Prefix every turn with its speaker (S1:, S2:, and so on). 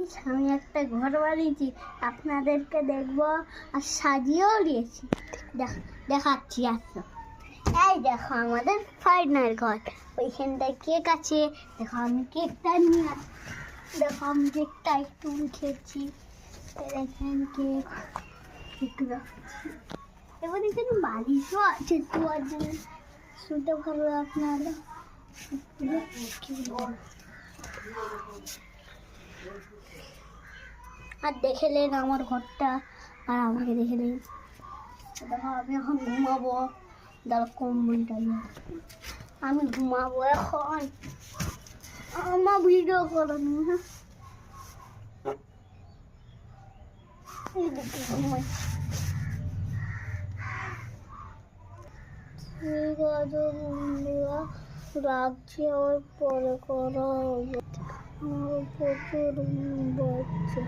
S1: Guys, আমি একটা ঘর বানিয়েছি, আপনাদেরকে দেখবো আর সাজিয়েও দিয়েছি। দেখাচ্ছি আসো। এই দেখো আমাদের ফাইনাল ঘর। ওইখানটায় কেক আছে, দেখো আমি কেকটা নিয়ে আসি। দেখো আমি কেকটা একটু উঠেছি, দেখেন কেক একটু রাখছি। এবার এখানে বালিশও আছে তোমার জন্য, শুতে পারবে আপনারা। আর দেখেলেন আমার ঘরটা, আর আমাকে দেখেলেন। দেখো আমি এখন ঘুমাবো, দাঁড়া কম্বলটা নিয়ে আমি ঘুমাবো এখন। আমার ভিডিও করানো না, এইদিকে ঘুমাই। ঠিক আছে বন্ধুরা, রাখছি, আবার পরে করা হবে। আমার প্রচুর ঘুম পাচ্ছে।